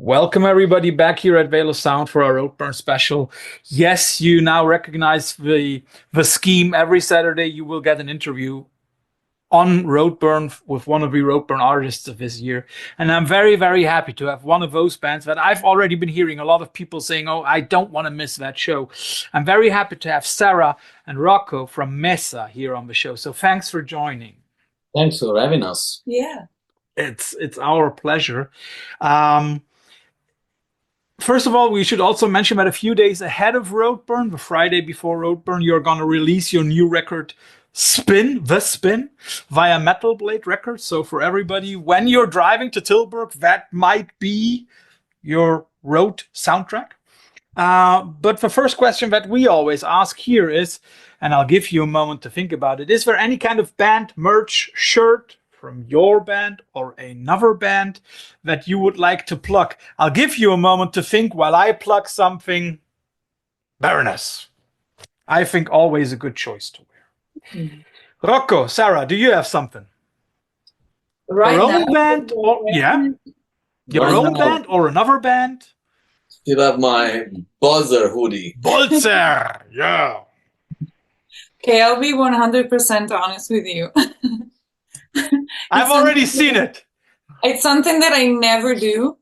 Welcome everybody back here at Messa-sound for our Roadburn special. Yes, you now recognize the scheme. Every Saturday you will get an interview on Roadburn with one of the Roadburn artists of this year. And I'm very, very happy to have one of those bands that I've already been hearing a lot of people saying, oh, I don't want to miss that show. I'm very happy to have Sara and Rocco from Messa here on the show. So thanks for joining. Thanks for having us. Yeah. It's our pleasure. First of all, we should also mention that a few days ahead of Roadburn, the Friday before Roadburn, you're going to release your new record, The Spin, via Metal Blade Records. So for everybody, when you're driving to Tilburg, that might be your road soundtrack. But the first question that we always ask here is, and I'll give you a moment to think about it, is there any kind of band merch, shirt, from your band or another band that you would like to plug? I'll give you a moment to think while I plug something. Baroness. I think always a good choice to wear. Mm-hmm. Rocco, Sara, do you have something? Right your now, own band? Or, yeah? Your right own now, band or another band? Still have my Buzzer hoodie. Bolzer, yeah. Okay, I'll be 100% honest with you. I've already seen it. It's something that I never do,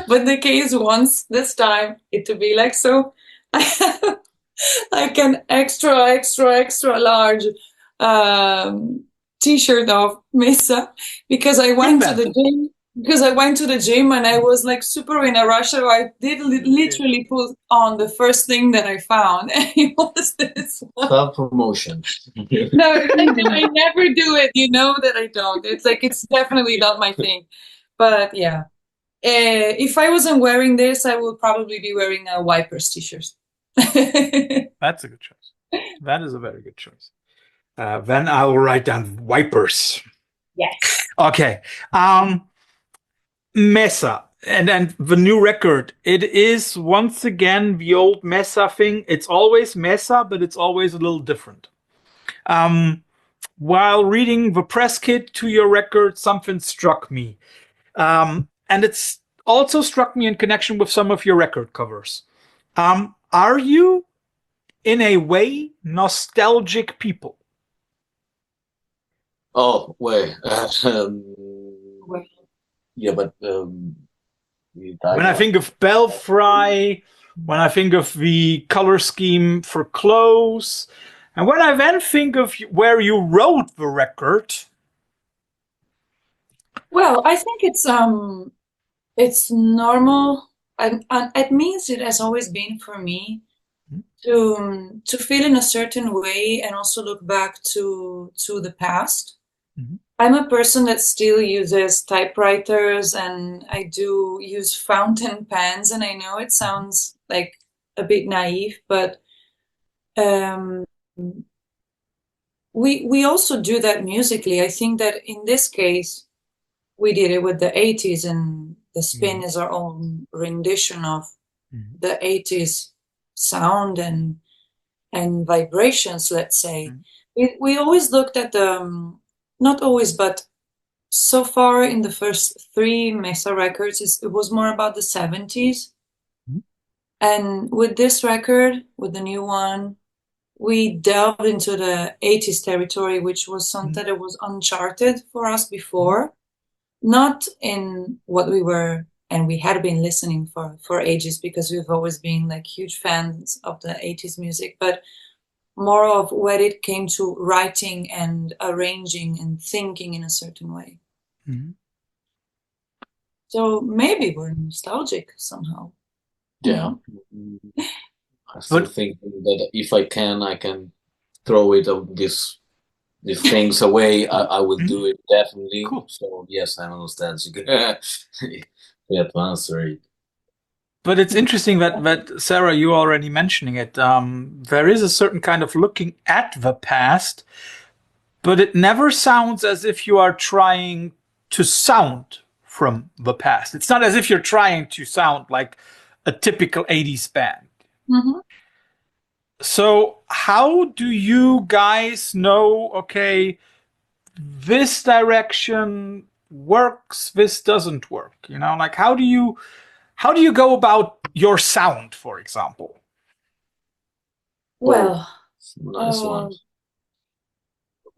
but the case once this time it to be like so. I have like an extra large t-shirt of Messa because I went to the gym. Because I went to the gym and I was like super in a rush, so I did literally put on the first thing that I found, and it was this one. Self-promotion. No, I never do it. You know that I don't. It's like, it's definitely not my thing. But yeah, if I wasn't wearing this, I would probably be wearing a Wipers t-shirt. That's a good choice. That is a very good choice. Then I will write down Wipers. Yes. Okay. Messa, and then the new record, it is once again the old Messa thing. It's always Messa, but it's always a little different. While reading the press kit to your record, something struck me. And it's also struck me in connection with some of your record covers. Are you, in a way, nostalgic people? Oh, wait. Yeah, but when I think of Belfry, when I think of the color scheme for clothes, and when I then think of where you wrote the record. Well, I think it's normal, and it means it has always been for me to feel in a certain way and also look back to the past. Mm-hmm. I'm a person that still uses typewriters, and I do use fountain pens, and I know it sounds like a bit naive, but we also do that musically. I think that in this case, we did it with the 80s, and The Spin is our own rendition of the 80s sound and vibrations, let's say. We always looked at the... Not always, but so far in the first 3 Messa records, it was more about the 70s. Mm-hmm. And with this record, with the new one, we delved into the 80s territory, which was something that was uncharted for us before. Not in what we were, and we had been listening for ages, because we've always been like huge fans of the 80s music, but more of when it came to writing and arranging and thinking in a certain way. Mm-hmm. So maybe we're nostalgic somehow. Yeah. I still think that if I can throw it of these things away, I will do it definitely. Cool. So yes, I'm nostalgic. We have to answer it. But it's interesting that Sara, you already mentioning it. There is a certain kind of looking at the past, but it never sounds as if you are trying to sound from the past. It's not as if you're trying to sound like a typical 80s band. Mm-hmm. So how do you guys know, okay, this direction works, this doesn't work? You know, like how do you go about your sound, for example? Well, nice one.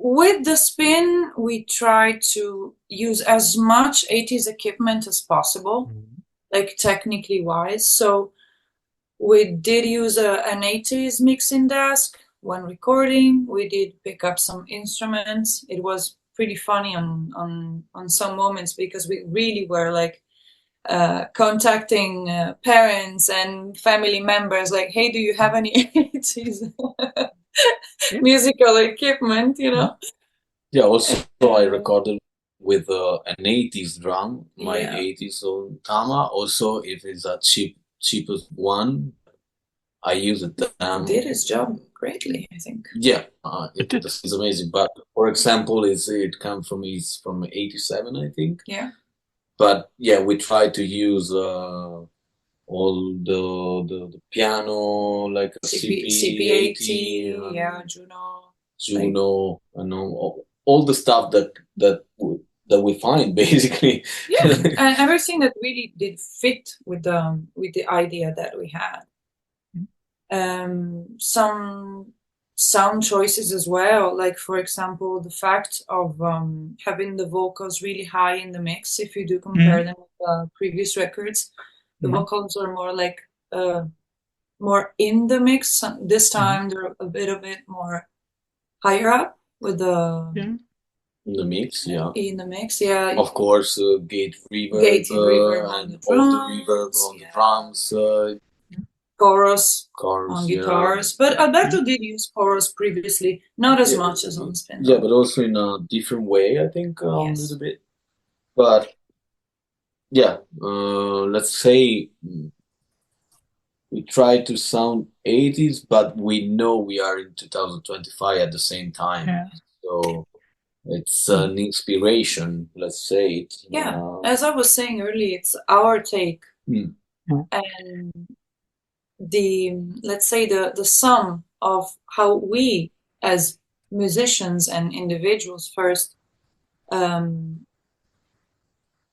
With the spin, we try to use as much 80s equipment as possible, like technically wise. So we did use an 80s mixing desk when recording. We did pick up some instruments. It was pretty funny on some moments because we really were like contacting parents and family members like, hey, do you have any 80s musical equipment, you know? Yeah, also I recorded with an 80s drum, my Yeah. 80s own Tama. Also, if it's a cheapest one, I use it. Did his job greatly, I think. Yeah, it's amazing. But for example, it comes from 87, I think. Yeah. But yeah, we try to use all the piano, like a CP80, yeah, Juno, and all the stuff that we find basically. Yeah, and everything that really did fit with the idea that we had. Some sound choices as well, like for example, the fact of having the vocals really high in the mix. If you do compare them with previous records, the vocals are more like more in the mix. This time they're a bit more higher up with the in the mix, yeah. In the mix, yeah. Of course, gate reverb and all the reverb on the drums. Chorus on guitars, yeah. but Alberto did use chorus previously, not as much as on Spin. Yeah, but also in a different way, I think, a little bit. But yeah, let's say we try to sound 80s, but we know we are in 2025 at the same time. Yeah. So it's an inspiration, let's say it. Yeah, as I was saying earlier, it's our take. And let's say the sum of how we as musicians and individuals first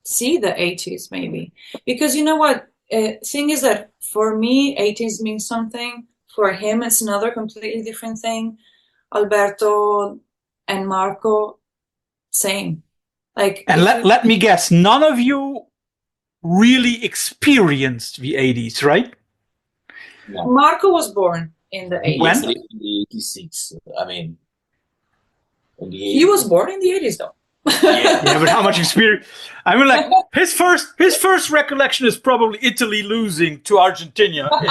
see the 80s maybe, because you know what, thing is that for me 80s means something, for him it's another completely different thing. Alberto and Marco, same. Like, and let me guess, none of you really experienced the 80s, right? No. Marco was born in the 80s. When? In the 86. I mean, in the 80s. He was born in the 80s, though. Yeah, but how much experience? I mean, like his first recollection is probably Italy losing to Argentina in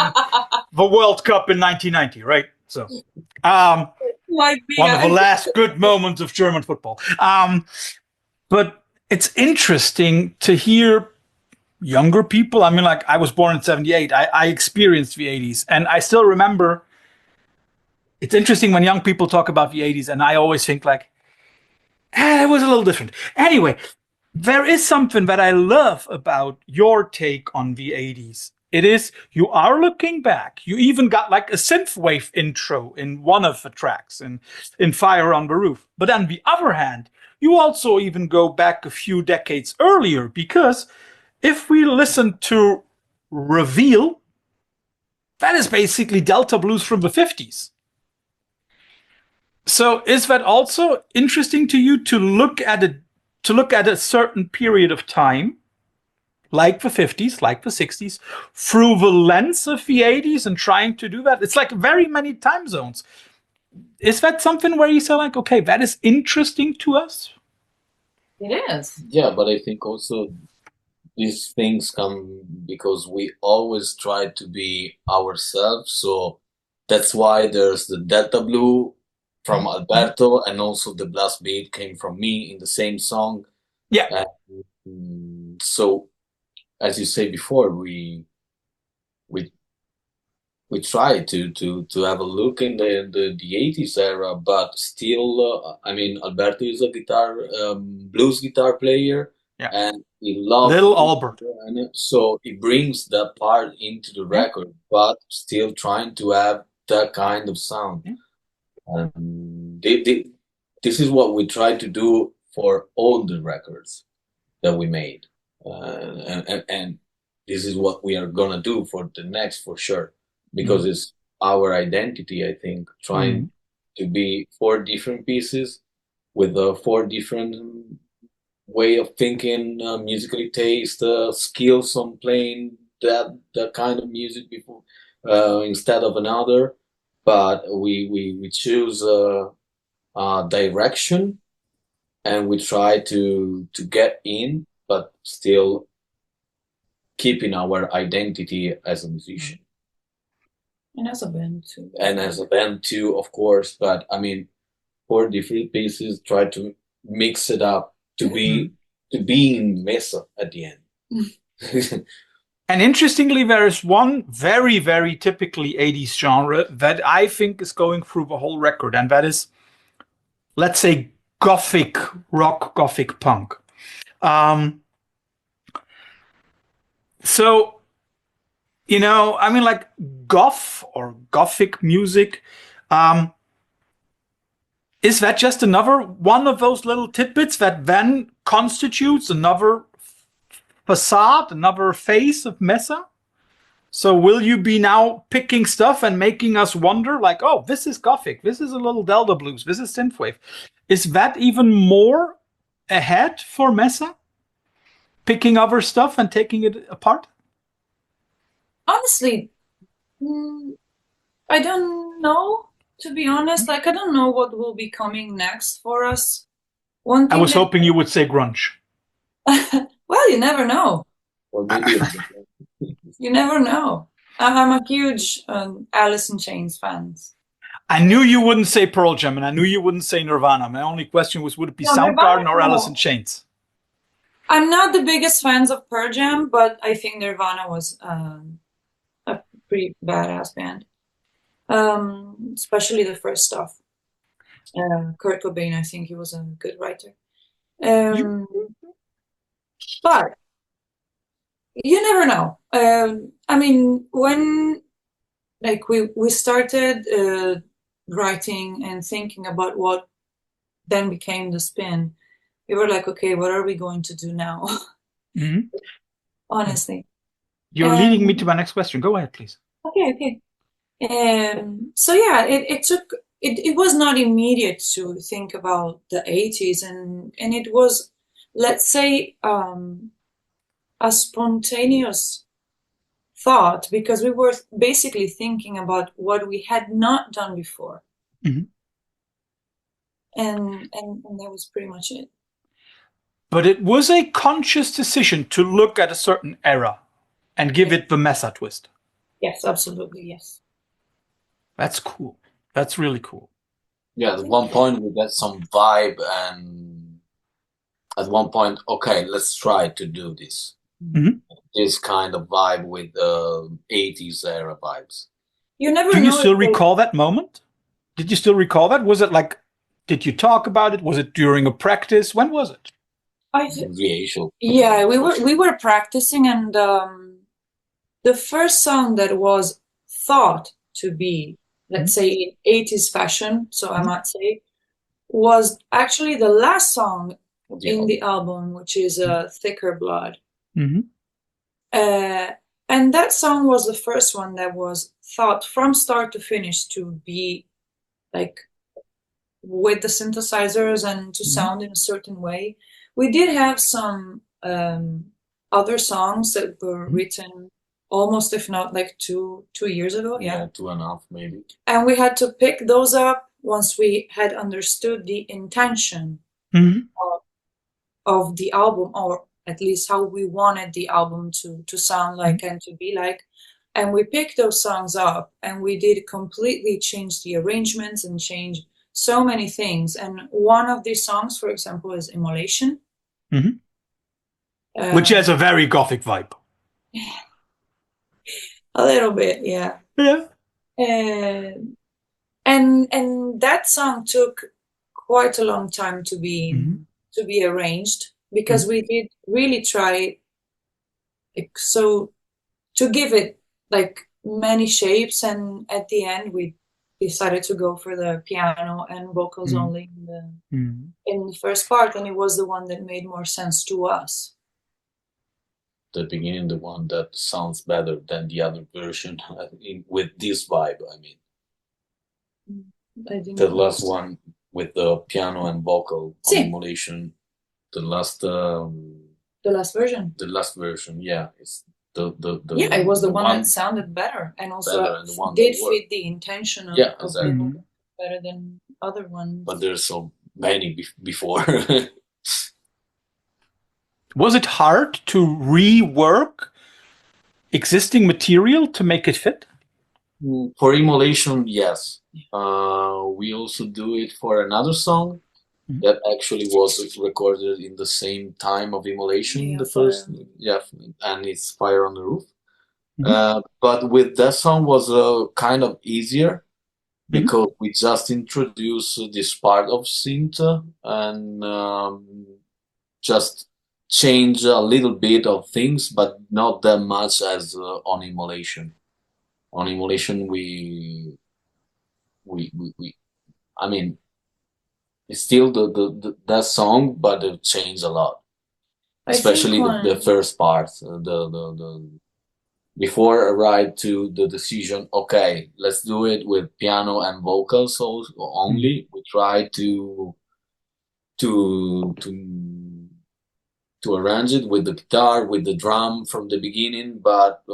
the World Cup in 1990, right? So, one of the last good moments of German football. But it's interesting to hear younger people. I mean, like I was born in 78. I experienced the 80s, and I still remember. It's interesting when young people talk about the 80s, and I always think like, it was a little different. Anyway, there is something that I love about your take on the 80s. It is, you are looking back. You even got like a synthwave intro in one of the tracks in Fire on the Roof. But on the other hand, you also even go back a few decades earlier, because if we listen to Reveal, that is basically Delta blues from the 50s. So is that also interesting to you to look at a certain period of time, like the 50s, like the 60s, through the lens of the 80s and trying to do that? It's like very many time zones. Is that something where you say like, okay, that is interesting to us? It is. Yeah, but I think also these things come because we always try to be ourselves. So that's why there's the Delta Blue from Alberto, and also the blast beat came from me in the same song. Yeah. So, as you say before, we try to have a look in the 80s era, but still, I mean, Alberto is a blues guitar player, and he loves Little Albert. So he brings that part into the record, but still trying to have that kind of sound. This is what we try to do for all the records. that we made, and this is what we are gonna do for the next, for sure, because it's our identity. I think trying to be 4 different pieces with 4 different way of thinking, musically taste, skills on playing that kind of music before, instead of another. But we choose a direction, and we try to get in, but still keeping our identity as a musician. And as a band too. And as a band too, of course. But I mean, 4 different pieces, try to mix it up to be in Messa at the end. And interestingly, there is one very, very typically 80s genre that I think is going through the whole record, and that is, let's say, gothic rock, gothic punk. So, you know, I mean, like goth or gothic music, is that just another one of those little tidbits that then constitutes another facade, another face of Messa? So will you be now picking stuff and making us wonder, like, oh, this is gothic, this is a little Delta blues, this is synthwave? Is that even more ahead for Messa? Picking other stuff and taking it apart? Honestly, I don't know, to be honest. Like, I don't know what will be coming next for us. One thing I was hoping you would say grunge. Well, you never know. Or maybe You never know. I'm a huge Alice in Chains fan. I knew you wouldn't say Pearl Jam, and I knew you wouldn't say Nirvana. My only question was, would it be Soundgarden or Alice in Chains? I'm not the biggest fans of Pearl Jam, but I think Nirvana was a pretty badass band. Especially the first stuff. Kurt Cobain, I think he was a good writer. But you never know. I mean, when like we started writing and thinking about what then became the spin, we were like, okay, what are we going to do now? Honestly. You're leading me to my next question. Go ahead, please. Okay. So yeah, it was not immediate to think about the 80s, and it was, let's say, a spontaneous thought, because we were basically thinking about what we had not done before. And that was pretty much it. But it was a conscious decision to look at a certain era and give it the Messa twist. Yes, absolutely, yes. That's cool. That's really cool. Yeah, at one point we got some vibe, and at one point, okay, let's try to do this. This kind of vibe with 80s era vibes. You never know. Do you still recall that moment? Did you still recall that? Was it like, did you talk about it? Was it during a practice? When was it? Yeah, we were practicing, and the first song that was thought to be, let's say, in 80s fashion, so I might say, was actually the last song in the album, which is Thicker Blood. And that song was the first one that was thought from start to finish to be like with the synthesizers and to sound in a certain way. We did have some other songs that were written almost, if not like two years ago. Yeah, 2.5 maybe. And we had to pick those up once we had understood the intention of the album, or at least how we wanted the album to sound like and to be like. And we picked those songs up, and we did completely change the arrangements and change so many things. And one of these songs, for example, is Immolation. Which has a very gothic vibe. A little bit, yeah. Yeah. And that song took quite a long time to be arranged, because we did really try so to give it like many shapes, and at the end we decided to go for the piano and vocals only in the first part, and it was the one that made more sense to us. The beginning, the one that sounds better than the other version with this vibe. I mean, the last one with the piano and vocal on emulation. The last version. The last version, yeah. It's it was the one that sounded better and also did fit the intention of exactly. Better than other ones. But there's so many before. Was it hard to rework existing material to make it fit? For emulation, yes. We also do it for another song that actually was recorded in the same time of emulation. And it's Fire on the Roof. But with that song was kind of easier because we just introduced this part of synth and just change a little bit of things, but not that much as on emulation. On emulation, we I mean, it's still that song, but it changed a lot, especially the first part. Before I arrived to the decision, okay, let's do it with piano and vocals only. We try to arrange it with the guitar, with the drum from the beginning, but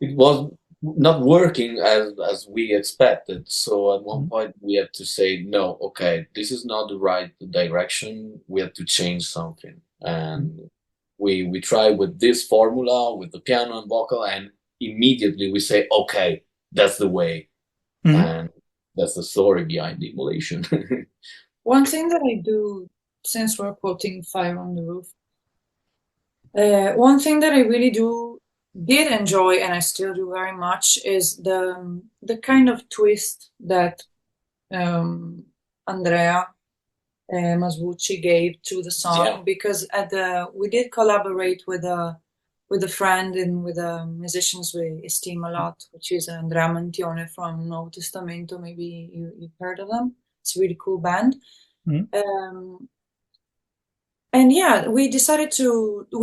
it was not working as we expected. So at one point we had to say, no, okay, this is not the right direction. We have to change something. And we try with this formula, with the piano and vocal, and immediately we say, okay, that's the way. And that's the story behind the emulation. One thing that I do, since we're quoting Fire on the Roof, one thing that I really did enjoy, and I still do very much, is the kind of twist that Andrea Masvucci gave to the song, because we did collaborate with a friend and with musicians we esteem a lot, which is Andrea Mantione from Nuovo Testamento. Maybe you've heard of them. It's a really cool band. And yeah, we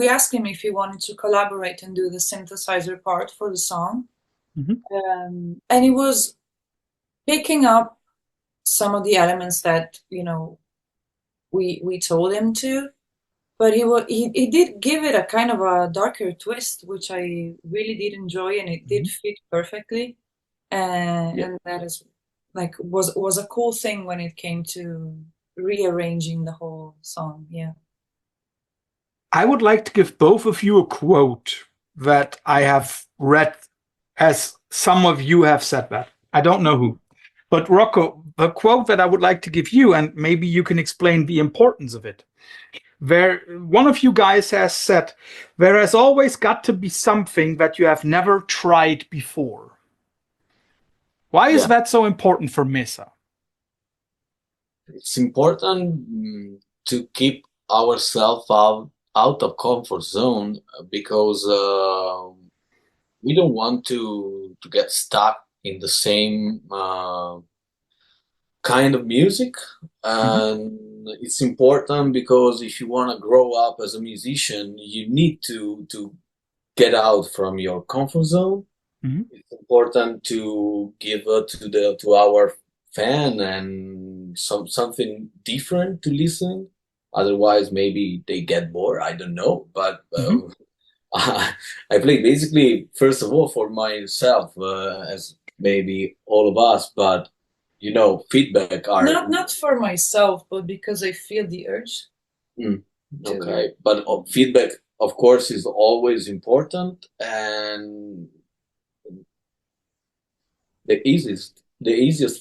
asked him if he wanted to collaborate and do the synthesizer part for the song. And he was picking up some of the elements that, we told him to, but he did give it a kind of a darker twist, which I really did enjoy, and it did fit perfectly. And that is was a cool thing when it came to rearranging the whole song. Yeah. I would like to give both of you a quote that I have read, as some of you have said that. I don't know who. But Rocco, the quote that I would like to give you, and maybe you can explain the importance of it. One of you guys has said, there has always got to be something that you have never tried before. Why is that so important for Messa? It's important to keep ourselves out of comfort zone, because we don't want to get stuck in the same kind of music. And it's important because if you want to grow up as a musician, you need to get out from your comfort zone. It's important to give to our fan and something different to listen. Otherwise, maybe they get bored. I don't know. But I play basically, first of all, for myself, as maybe all of us. But feedback are not for myself, but because I feel the urge. Okay, but feedback, of course, is always important, and the easiest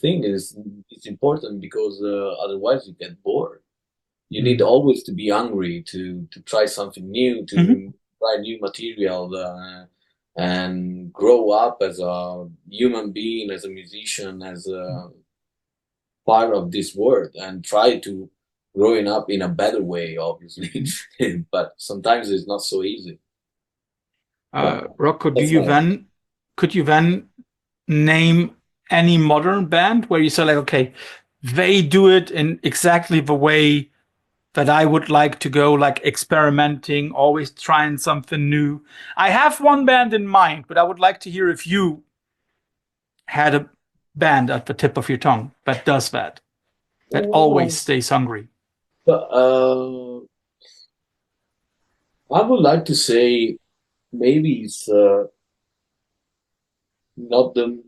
thing is it's important because otherwise you get bored. You need always to be hungry to try something new, to try new material, and grow up as a human being, as a musician, as a part of this world, and try to growing up in a better way, obviously. But sometimes it's not so easy. Rocco, could you then name any modern band where you say like, okay, they do it in exactly the way that I would like to go, like experimenting, always trying something new? I have one band in mind, but I would like to hear if you had a band at the tip of your tongue that does that always stays hungry. I would like to say maybe it's not the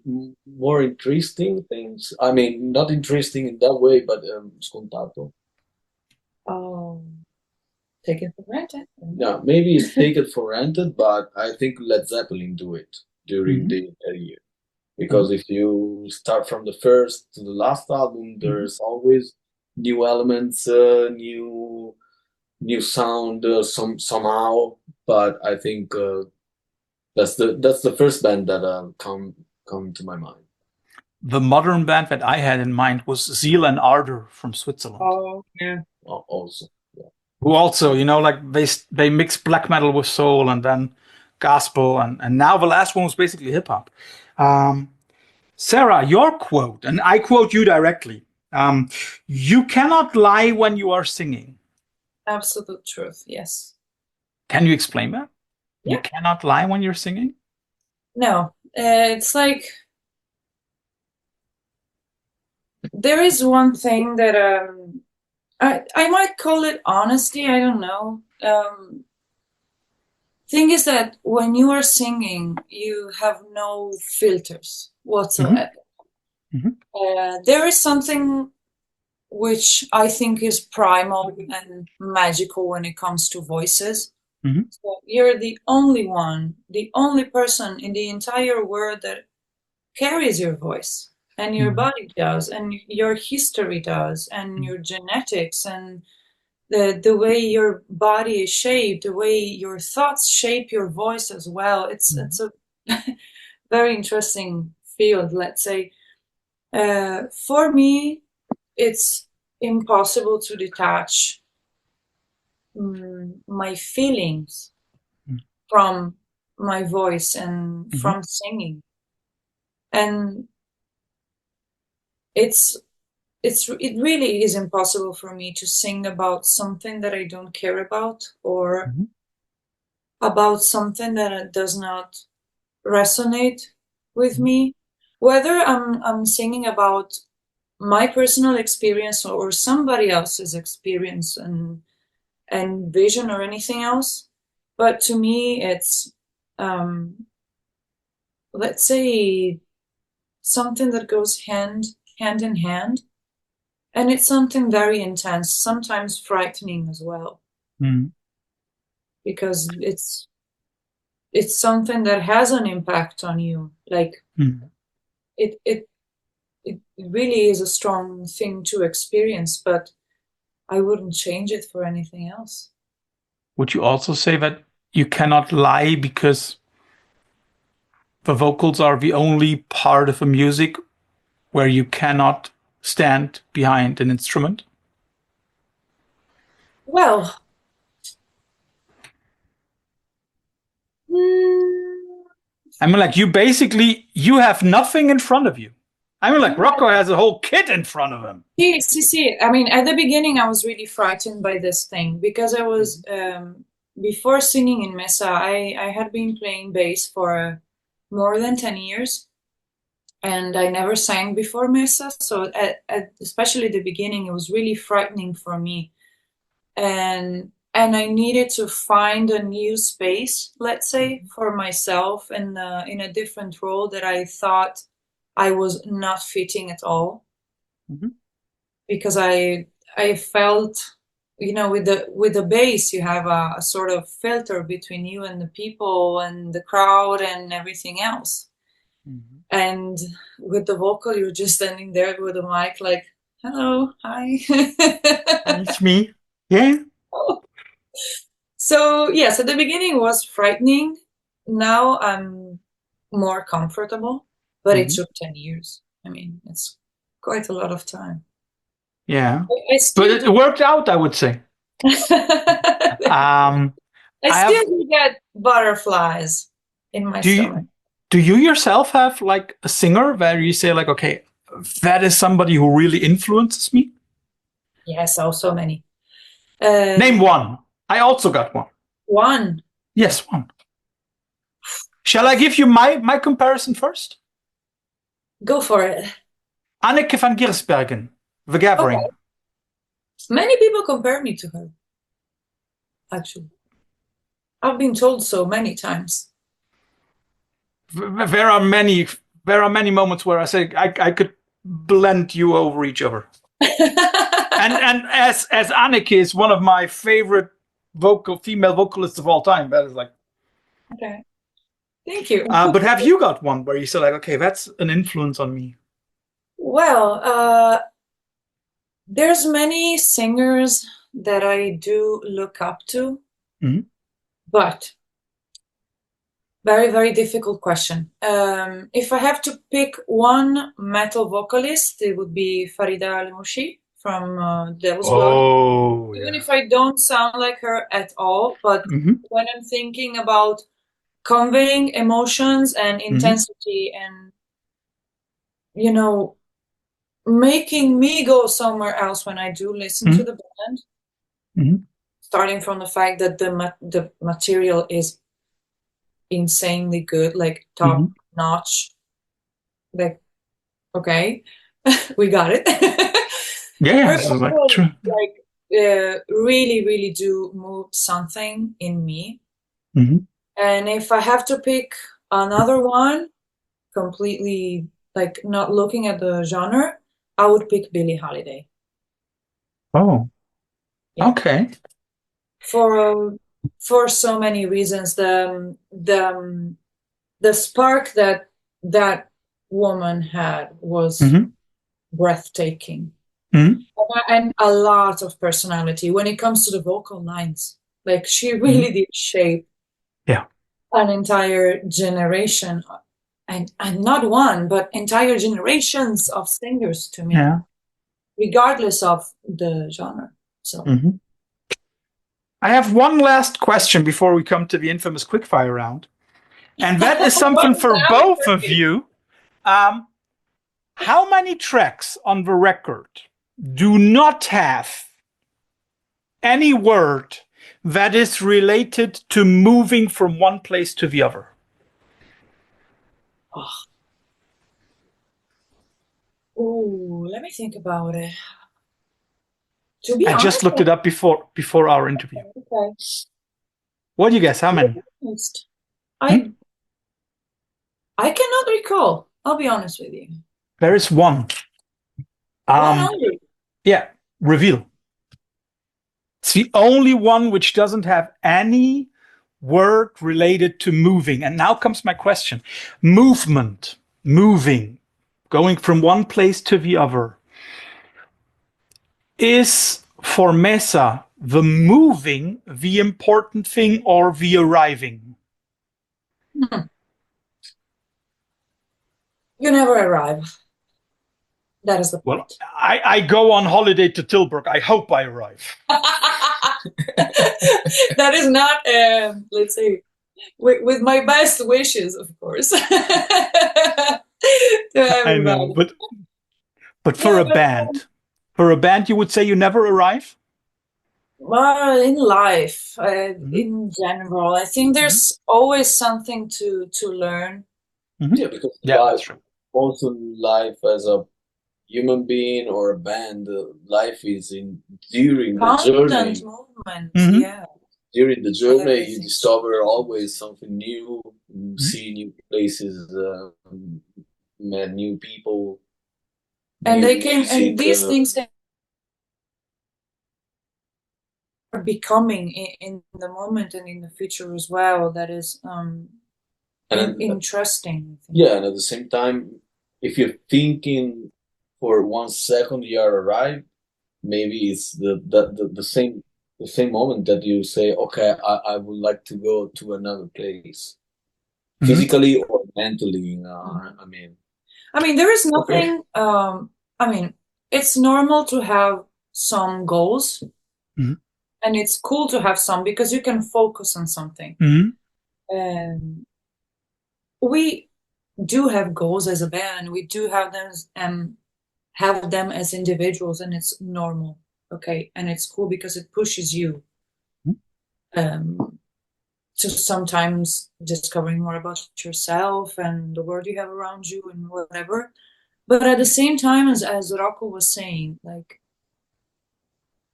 more interesting things. I mean, not interesting in that way, but scontato. Oh, take it for granted. Yeah, maybe it's take it for granted, but I think Led Zeppelin do it during the year. Because if you start from the first to the last album, there's always new elements, new sound somehow. But I think that's the first band that come to my mind. The modern band that I had in mind was Zeal and Ardor from Switzerland. Oh yeah. Also, yeah. Who also, you know, like they mix black metal with soul and then gospel, and now the last one was basically hip hop. Sara, your quote, and I quote you directly. You cannot lie when you are singing. Absolute truth, yes. Can you explain that? Yeah. You cannot lie when you're singing? No, it's like there is one thing that I might call it honesty. I don't know. Thing is that when you are singing, you have no filters whatsoever. There is something which I think is primal and magical when it comes to voices. So you're the only one, the only person in the entire world that carries your voice, and your body does, and your history does, and your genetics, and the way your body is shaped, the way your thoughts shape your voice as well. It's a very interesting field, let's say. For me, it's impossible to detach my feelings from my voice and from singing. And it really is impossible for me to sing about something that I don't care about, or about something that does not resonate with me. Whether I'm singing about my personal experience or somebody else's experience and vision or anything else. But to me, it's, let's say, something that goes hand in hand. And it's something very intense, sometimes frightening as well. Because it's something that has an impact on you. Like, it really is a strong thing to experience, but I wouldn't change it for anything else. Would you also say that you cannot lie because the vocals are the only part of a music where you cannot stand behind an instrument? Well, I mean, like, you have nothing in front of you. I mean, like, Rocco has a whole kit in front of him. See. I mean, at the beginning, I was really frightened by this thing because I was, before singing in Messa, I had been playing bass for more than 10 years. And I never sang before Messa. So especially the beginning, it was really frightening for me. And I needed to find a new space, let's say, for myself in a different role that I thought I was not fitting at all. Because I felt, you know, with the bass, you have a sort of filter between you and the people and the crowd and everything else. And with the vocal, you're just standing there with a mic like, hello, hi. It's me. Yeah. So yes, at the beginning it was frightening. Now I'm more comfortable, but it took 10 years. I mean, it's quite a lot of time. Yeah. But it worked out, I would say. I still get butterflies in my stomach. Do you yourself have like a singer where you say like, okay, that is somebody who really influences me? Yes, so many. Name one. I also got one. One? Yes, one. Shall I give you my comparison first? Go for it. Anneke van Giersbergen, The Gathering. Okay. Many people compare me to her, actually. I've been told so many times. There are many moments where I say I could blend you over each other. and as Anneke is one of my favorite female vocalists of all time, that is like. Okay. Thank you. But have you got one where you say like, okay, that's an influence on me? Well, there's many singers that I do look up to, but very, very difficult question. If I have to pick one metal vocalist, it would be Farida Al-Moushi from Devil's Blood. Even if I don't sound like her at all, but when I'm thinking about conveying emotions and intensity and, making me go somewhere else when I do listen to the band, starting from the fact that the material is insanely good, like top notch, like, okay, we got it. Really, really do move something in me. And if I have to pick another one, completely like not looking at the genre, I would pick Billie Holiday. Oh, yeah. Okay. For so many reasons, the spark that woman had was breathtaking, and a lot of personality when it comes to the vocal lines. Like she really did shape an entire generation, and not one, but entire generations of singers to me, regardless of the genre. So. I have one last question before we come to the infamous quickfire round. And that is something for both of you. How many tracks on the record do not have any word that is related to moving from one place to the other? Oh, let me think about it. To be honest, just looked it up before our interview. Okay. What do you guess? How many? I cannot recall. I'll be honest with you. There is one. Yeah, reveal. It's the only one which doesn't have any word related to moving. And now comes my question. Movement, moving, going from one place to the other. Is for Messa the moving the important thing or the arriving? You never arrive. That is the point. Well, I go on holiday to Tilburg. I hope I arrive. That is not, let's say, with my best wishes, of course. To I know, but for a band, you would say you never arrive? In life, in general, I think there's always something to learn. Yeah, because that's true. Also, life as a human being or a band, life is during the journey. Movement, During the journey, you discover always something new, see new places, met new people, and these things are becoming in the moment and in the future as well. That is interesting. Yeah, and at the same time, if you're thinking for 1 second you are arrived, maybe it's the same moment that you say, okay, I would like to go to another place, physically or mentally. I mean, there is nothing. Okay. It's normal to have some goals, and it's cool to have some because you can focus on something. do have goals as a band. We do have them as individuals, and it's normal. Okay, and it's cool because it pushes you to sometimes discovering more about yourself and the world you have around you and whatever. But at the same time, as Rocco was saying, like,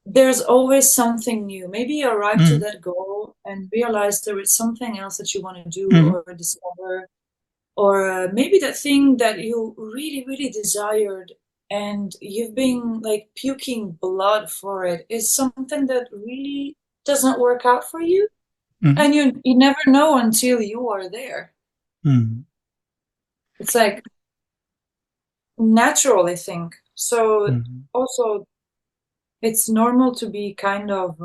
there's always something new. Maybe you arrive to that goal and realize there is something else that you want to do or discover, or maybe that thing that you really, really desired and you've been like puking blood for it is something that really doesn't work out for you. And you never know until you are there. It's like natural, I think. So also it's normal to be kind of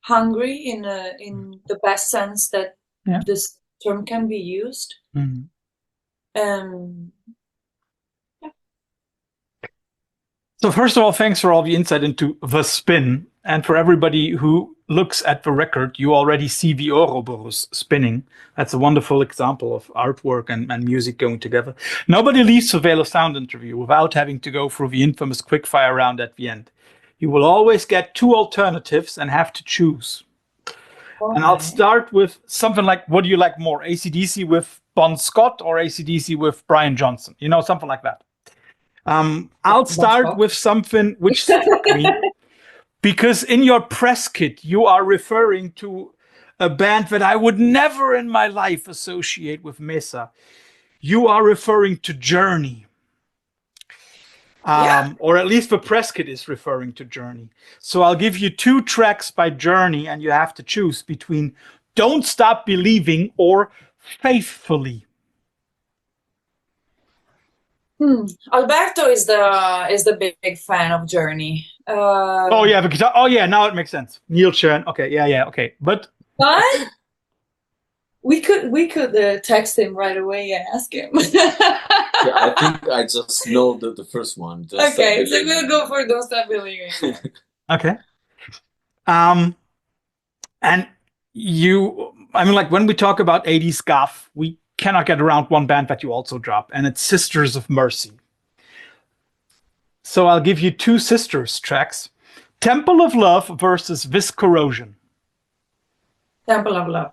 hungry in the best sense that this term can be used. So first of all, thanks for all the insight into the spin. And for everybody who looks at the record, you already see the Ouroboros spinning. That's a wonderful example of artwork and music going together. Nobody leaves the Veil of Sound interview without having to go through the infamous quickfire round at the end. You will always get two alternatives and have to choose. Okay. And I'll start with something like, what do you like more, AC/DC with Bon Scott or AC/DC with Brian Johnson? You know, something like that. I'll start with something which struck me, because in your press kit, you are referring to a band that I would never in my life associate with Messa. You are referring to Journey. Or at least the press kit is referring to Journey. So I'll give you two tracks by Journey, and you have to choose between Don't Stop Believing or Faithfully. Alberto is the big fan of Journey. Oh yeah, the guitar. Oh yeah, now it makes sense. Neil Chern. Okay, yeah, okay. But we could text him right away and ask him. Yeah, I think I just know the first one. Okay, so we'll go for Don't Stop Believing. Okay. And you, I mean, like when we talk about 80s goth, we cannot get around one band that you also drop, and it's Sisters of Mercy. So I'll give you two Sisters tracks. Temple of Love versus Vis Corrosion. Temple of Love.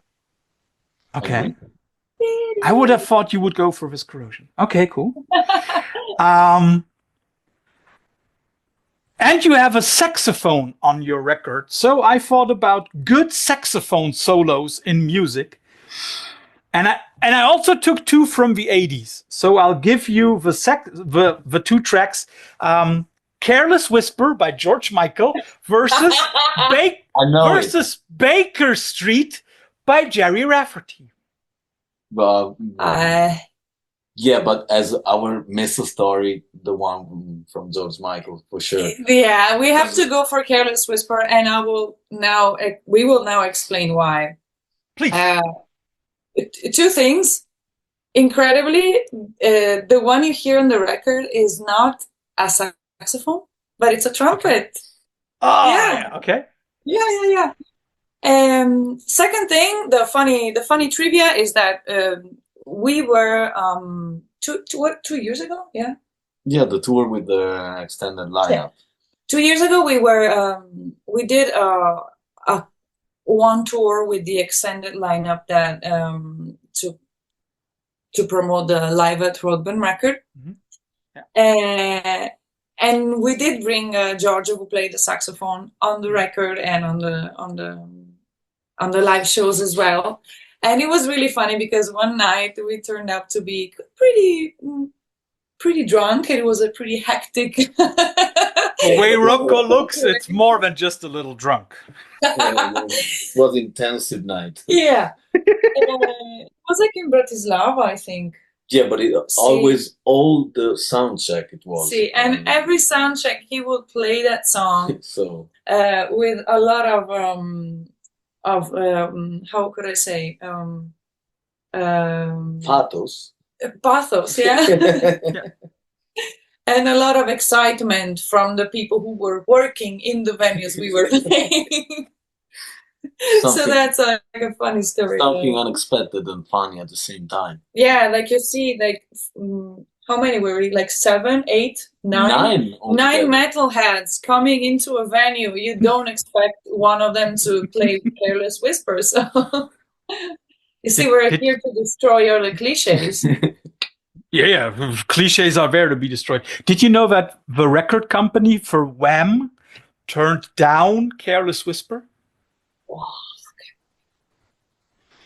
Okay. I would have thought you would go for Vis Corrosion. Okay, cool. And you have a saxophone on your record. So I thought about good saxophone solos in music. And I also took two from the 80s. So I'll give you the two tracks. Careless Whisper by George Michael versus Baker Street by Jerry Rafferty. Yeah, but as our Messa story, the one from George Michael, for sure. Yeah, we have to go for Careless Whisper, and we will now explain why. Please. Two things. Incredibly, the one you hear on the record is not a saxophone, but it's a trumpet. Oh, yeah. Okay. Yeah. Second thing, the funny trivia is that we were 2 years ago, Yeah, the tour with the extended lineup. Yeah. 2 years ago, we did one tour with the extended lineup that to promote the Live at Roadburn record. Yeah. And we did bring Giorgio, who played the saxophone on the record and on the live shows as well. And it was really funny because one night we turned out to be pretty drunk. It was a pretty hectic. The way Rocco looks, it's more than just a little drunk. It was an intensive night. Yeah. It was like in Bratislava, I think. Yeah, but always all the sound check it was. And every sound check he would play that song. So with a lot of how could I say pathos. Pathos, yeah. Yeah. And a lot of excitement from the people who were working in the venues we were playing. So that's like a funny story. Something unexpected and funny at the same time. Yeah, like you see, like how many were we? Like 7, 8, 9? 9 metalheads coming into a venue. You don't expect one of them to play Careless Whisper. So you see, we're here to destroy all the cliches. Yeah, cliches are there to be destroyed. Did you know that the record company for Wham turned down Careless Whisper?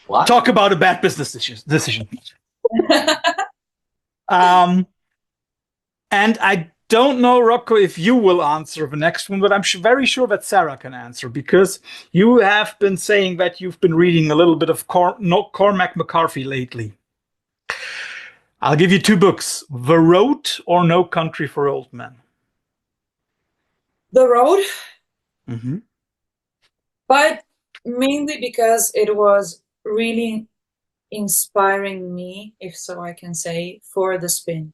What? Talk about a bad business decision. And I don't know, Rocco, if you will answer the next one, but I'm very sure that Sara can answer, because you have been saying that you've been reading a little bit of Cormac McCarthy lately. I'll give you 2 books: The Road or No Country for Old Men. The Road. Mm-hmm. But mainly because it was really inspiring me, if so I can say, for the spin.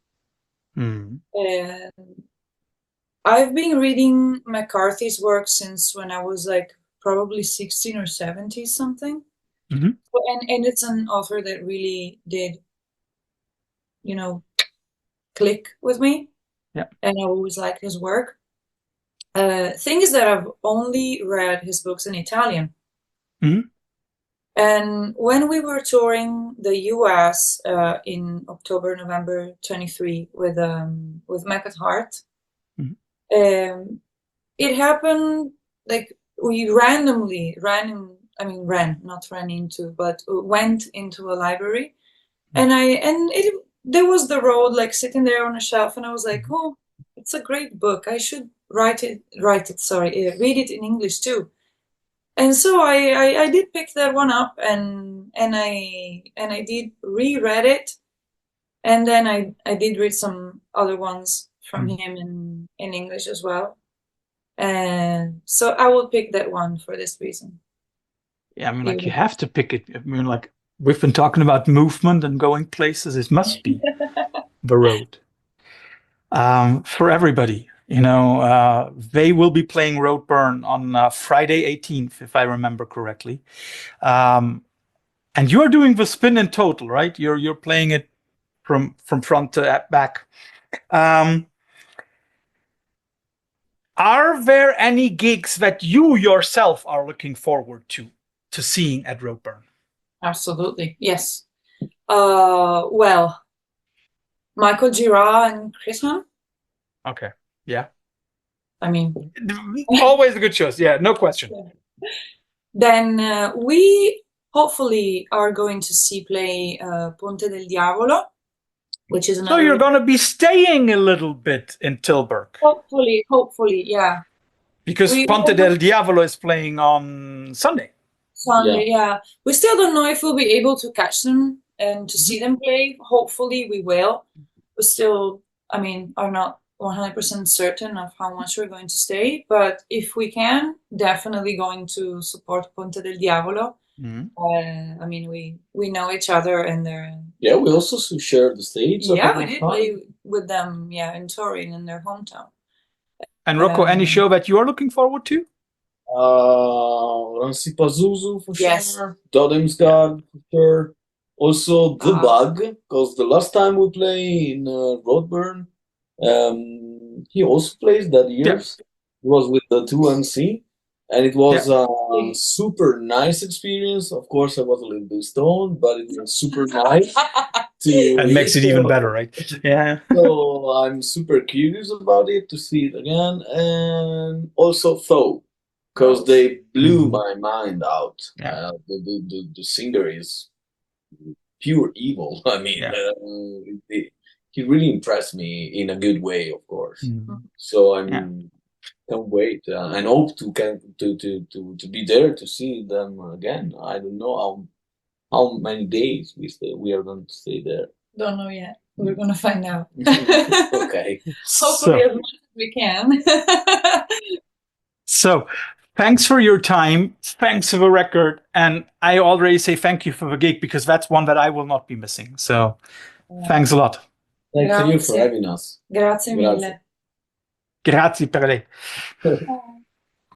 I've been reading McCarthy's work since when I was like probably 16 or 17 something. Mm-hmm. And it's an author that really did, you know, click with me. Yeah. And I always liked his work. Thing is that I've only read his books in Italian. Mm-hmm. And when we were touring the US in October, November 23 with Mac at Heart, it happened like we ran into a library, and there was The Road like sitting there on a shelf, and I was like, oh, it's a great book. I should read it in English too. And so I did pick that one up, and I did reread it, and then I did read some other ones from him in English as well. And so I will pick that one for this reason. Yeah, I mean, like, you have to pick it. I mean, like, we've been talking about movement and going places. It must be The Road. For everybody, you know, they will be playing Roadburn on Friday 18th, if I remember correctly. And you're doing the spin in total, right? You're playing it from front to back. Are there any gigs that you yourself are looking forward to seeing at Roadburn? Absolutely, yes. Well, Michael Gira and Chris Hunt. Okay, yeah. I mean, always a good choice. Yeah, no question. Then we hopefully are going to see play Ponte del Diavolo, which is another. So you're going to be staying a little bit in Tilburg. Hopefully, yeah. Because Ponte del Diavolo is playing on Sunday. Yeah. We still don't know if we'll be able to catch them and to see them play. Hopefully we will. We still, I mean, are not 100% certain of how much we're going to stay. But if we can, definitely going to support Ponte del Diavolo. I mean, we know each other, and they're... Yeah, we also share the stage. Yeah, we did play with them, in Turin, in their hometown. And Rocco, any show that you are looking forward to? Ransi Pazuzu for sure. Dodemsgard for sure. Also The Bug, because the last time we play in Roadburn, he also plays that year. Yeah. It was with the 2MC, and it was a super nice experience. Of course, I was a little bit stoned, but it was super nice. That makes it even better, right? Yeah. So I'm super curious about it, to see it again. And also Tho, because they blew my mind out. Yeah. The singer is pure evil. I mean, he really impressed me in a good way, of course. So I'm can't wait, and hope to be there to see them again. I don't know how many days we are going to stay there. Don't know yet. We're going to find out. Okay. Hopefully as much as we can. So, thanks for your time. Thanks for the record. And I already say thank you for the gig, because that's one that I will not be missing. So, thanks a lot. Thanks to you for having us. Grazie mille. Grazie per lei.